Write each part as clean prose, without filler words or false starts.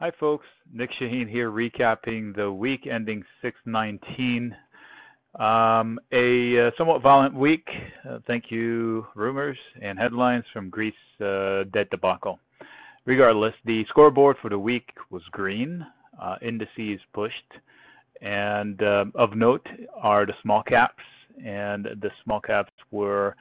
Hi folks, Nick Shaheen here recapping the week ending 6/19. A somewhat violent week. Thank you, rumors and headlines from Greece debt debacle. Regardless, the scoreboard for the week was green, indices pushed, and of note are the small caps, and the small caps were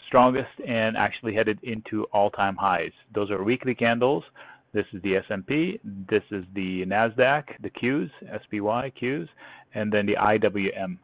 strongest and actually headed into all-time highs. Those are weekly candles. This is the S&P, this is the NASDAQ, the Qs, SPY, Qs, and then the IWM.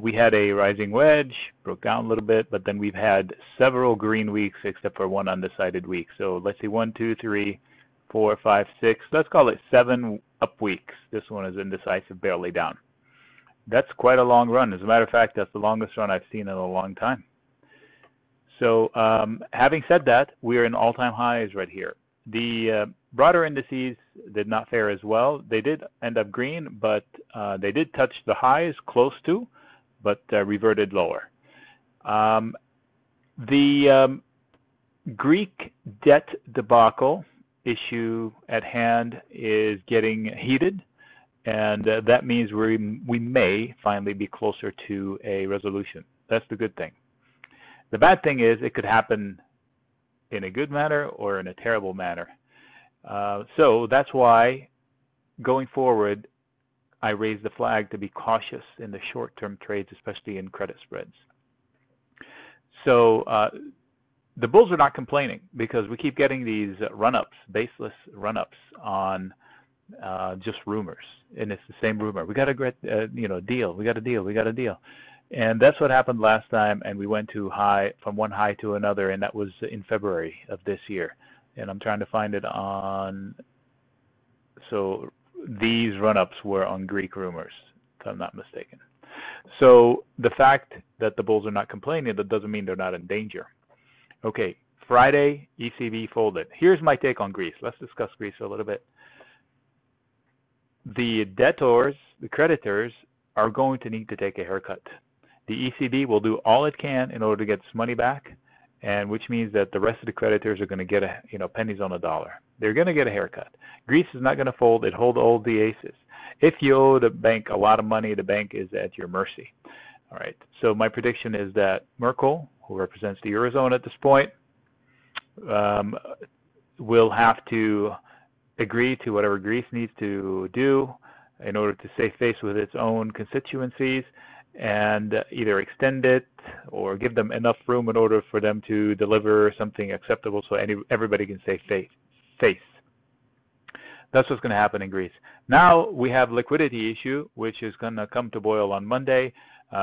We had a rising wedge, broke down a little bit, but then we've had several green weeks except for one undecided week. So let's see, 1, 2, 3, 4, 5, 6, let's call it 7 up weeks. This one is indecisive, barely down. That's quite a long run. As a matter of fact, that's the longest run I've seen in a long time. So having said that, we are in all-time highs right here. The broader indices did not fare as well. They did end up green, but they did touch the highs close to, but reverted lower. The Greek debt debacle issue at hand is getting heated, and that means we may finally be closer to a resolution. That's the good thing. The bad thing is it could happen in a good manner or in a terrible manner. So that's why going forward I raise the flag to be cautious in the short-term trades, especially in credit spreads. So the bulls are not complaining because we keep getting these run-ups, baseless run-ups on just rumors, and it's the same rumor. We got a great deal, we got a deal, we got a deal. And that's what happened last time, and we went to from one high to another, and that was in February of this year. And I'm trying to find it on, so these run-ups were on Greek rumors, if I'm not mistaken. So the fact that the bulls are not complaining, that doesn't mean they're not in danger. Okay, Friday, ECB folded. Here's my take on Greece. Let's discuss Greece a little bit. The debtors, the creditors, are going to need to take a haircut. The ECB will do all it can in order to get its money back, and which means that the rest of the creditors are going to get pennies on a dollar. They're going to get a haircut. Greece is not going to fold. It holds all the aces. If you owe the bank a lot of money, the bank is at your mercy. All right. So my prediction is that Merkel, who represents the Eurozone at this point, will have to agree to whatever Greece needs to do in order to save face with its own constituencies, and either extend it or give them enough room in order for them to deliver something acceptable so everybody can save face. That's what's going to happen in Greece. Now we have liquidity issue, which is going to come to boil on Monday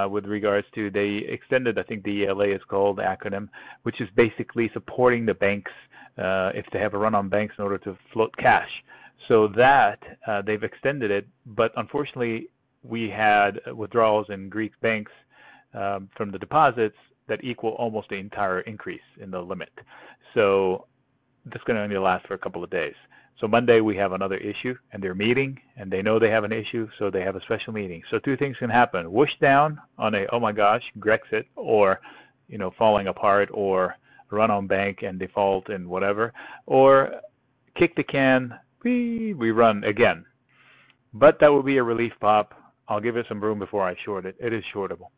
with regards to, they extended, I think the ELA is called, the acronym, which is basically supporting the banks if they have a run on banks in order to float cash. So that they've extended it, but unfortunately we had withdrawals in Greek banks from the deposits that equal almost the entire increase in the limit. So that's going to only last for a couple of days. So Monday we have another issue, and they're meeting, and they know they have an issue, so they have a special meeting. So two things can happen: whoosh down on a, oh my gosh, Grexit, or falling apart, or run on bank and default and whatever, or kick the can, we run again. But that will be a relief pop. I'll give it some room before I short it. It is shortable.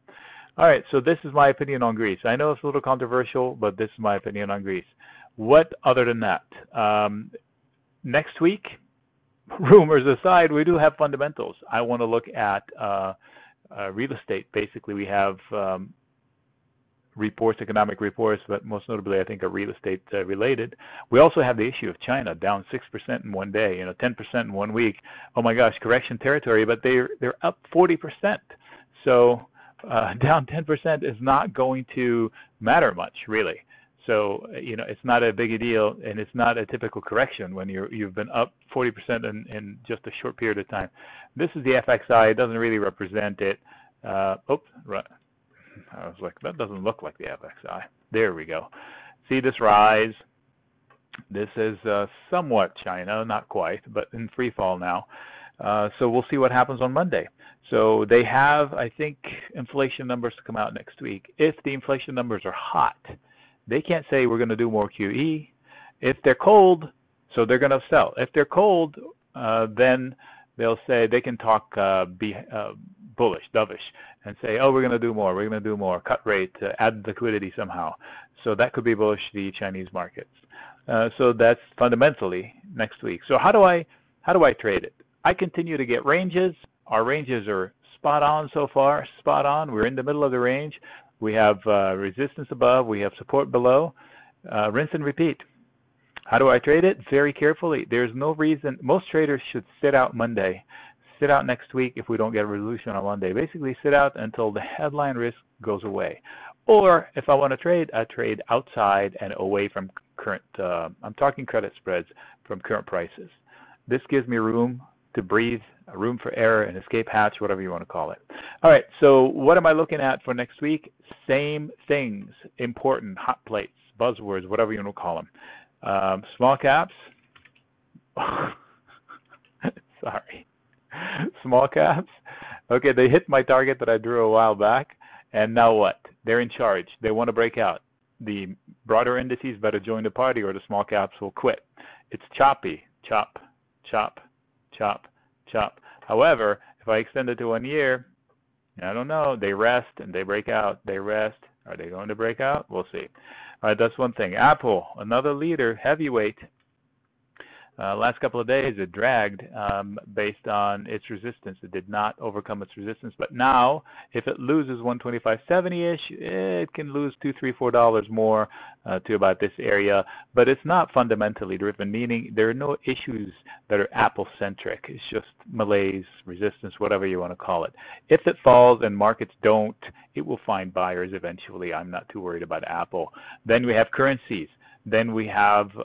All right, so this is my opinion on Greece. I know it's a little controversial, but this is my opinion on Greece. What other than that? Next week, rumors aside, we do have fundamentals. I want to look at real estate. Basically, we have reports, economic reports, but most notably, I think, are real estate related. We also have the issue of China down 6% in one day, 10% in 1 week. Oh my gosh, correction territory, but they're up 40%. So down 10% is not going to matter much, really. So it's not a big a deal, and it's not a typical correction when you've been up 40% in just a short period of time. This is the FXI. It doesn't really represent it. Oops, right. I was like, that doesn't look like the FXI. There we go. See this rise? This is somewhat China, not quite, but in free fall now. So we'll see what happens on Monday. So they have, I think, inflation numbers to come out next week. If the inflation numbers are hot, they can't say we're going to do more QE. If they're cold, So they're going to sell. If they're cold, then they'll say they can talk bullish, dovish, and say, oh, we're going to do more, we're going to do more, cut rate, add liquidity somehow. So that could be bullish the Chinese markets. So that's fundamentally next week. So how do I trade it? I continue to get ranges. Our ranges are spot on so far, spot on. We're in the middle of the range. We have resistance above, we have support below. Rinse and repeat. How do I trade it? Very carefully. There's no reason. Most traders should sit out Monday, sit out next week if we don't get a resolution on Monday. Basically sit out until the headline risk goes away. Or if I want to trade, I trade outside and away from current, I'm talking credit spreads from current prices. This gives me room to breathe, a room for error, an escape hatch, whatever you want to call it. All right, so what am I looking at for next week? Same things, important, hot plates, buzzwords, whatever you want to call them. Small caps. Sorry. Small caps. Okay, they hit my target that I drew a while back, and now what? They're in charge. They want to break out. The broader indices better join the party or the small caps will quit. It's choppy. Chop, chop, chop, chop. However, if I extend it to 1 year, I don't know. They rest and they break out. They rest. Are they going to break out? We'll see. All right, that's one thing. Apple, another leader, heavyweight. Last couple of days it dragged based on its resistance. It did not overcome its resistance. But now, if it loses 125.70-ish, it can lose $2, $3, $4 more to about this area. But it's not fundamentally driven, meaning there are no issues that are Apple-centric. It's just malaise, resistance, whatever you want to call it. If it falls and markets don't, it will find buyers eventually. I'm not too worried about Apple. Then we have currencies. Then we have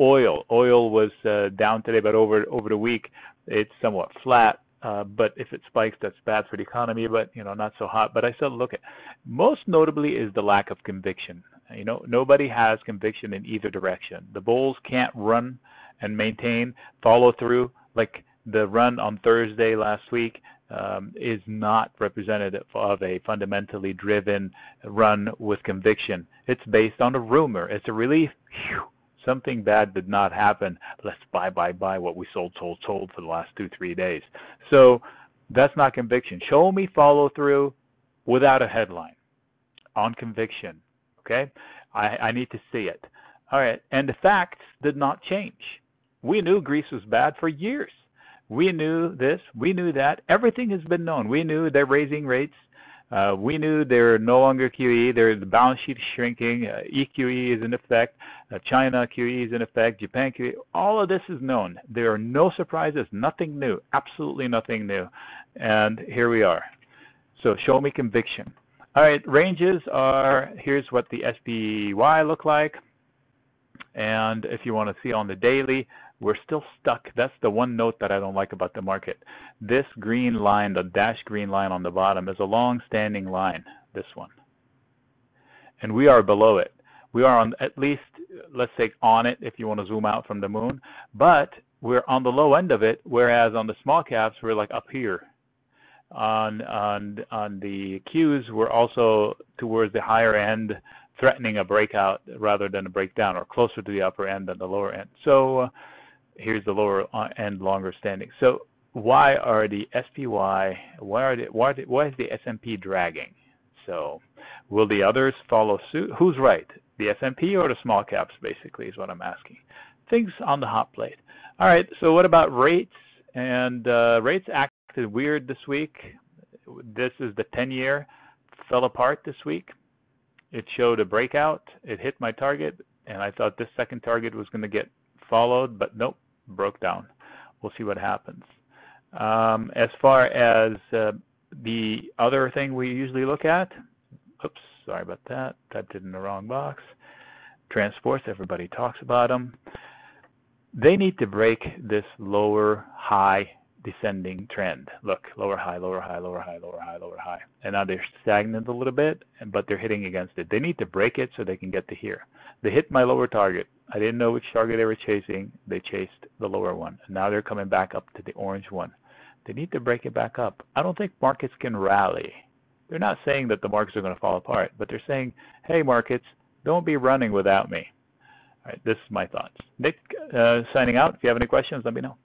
oil. Oil was down today, but over the week it's somewhat flat. But if it spikes, that's bad for the economy. But not so hot. But I still look at. Most notably is the lack of conviction. Nobody has conviction in either direction. The bulls can't run and maintain, follow through. Like the run on Thursday last week is not representative of a fundamentally driven run with conviction. It's based on a rumor. It's a relief. Whew, something bad did not happen. Let's buy what we sold for the last 2-3 days. So that's not conviction. Show me follow through without a headline on conviction. Okay? I need to see it. All right. And the facts did not change. We knew Greece was bad for years. We knew this. We knew that. Everything has been known. We knew they're raising rates. We knew they're no longer QE. The balance sheet is shrinking. EQE is in effect. China QE is in effect. Japan QE. All of this is known. There are no surprises. Nothing new. Absolutely nothing new. And here we are. So show me conviction. All right. Ranges are, here's what the SPY look like. And if you want to see on the daily, we're still stuck. That's the one note that I don't like about the market. This green line, the dashed green line on the bottom, is a long-standing line, this one. And we are below it. We are on at least, let's say, on it if you want to zoom out from the moon. But we're on the low end of it, whereas on the small caps, we're like up here. On the Qs, we're also towards the higher end, threatening a breakout rather than a breakdown, or closer to the upper end than the lower end. So here's the lower end longer standing. So why are the SPY, why is the S&P dragging? So will the others follow suit? Who's right? The S&P or the small caps, basically, is what I'm asking. Things on the hot plate. All right, so what about rates? And rates acted weird this week. This is the 10-year, fell apart this week. It showed a breakout. It hit my target, and I thought this second target was going to get followed, but nope, broke down. We'll see what happens. As far as the other thing we usually look at, oops, sorry about that, typed it in the wrong box. Transports, everybody talks about them. They need to break this lower high descending trend. Look, lower high, lower high, lower high, lower high, lower high. And now they're stagnant a little bit, but they're hitting against it. They need to break it so they can get to here. They hit my lower target. I didn't know which target they were chasing. They chased the lower one. And now they're coming back up to the orange one. They need to break it back up. I don't think markets can rally. They're not saying that the markets are going to fall apart, but they're saying, hey, markets, don't be running without me. All right, this is my thoughts. Nick, signing out. If you have any questions, let me know.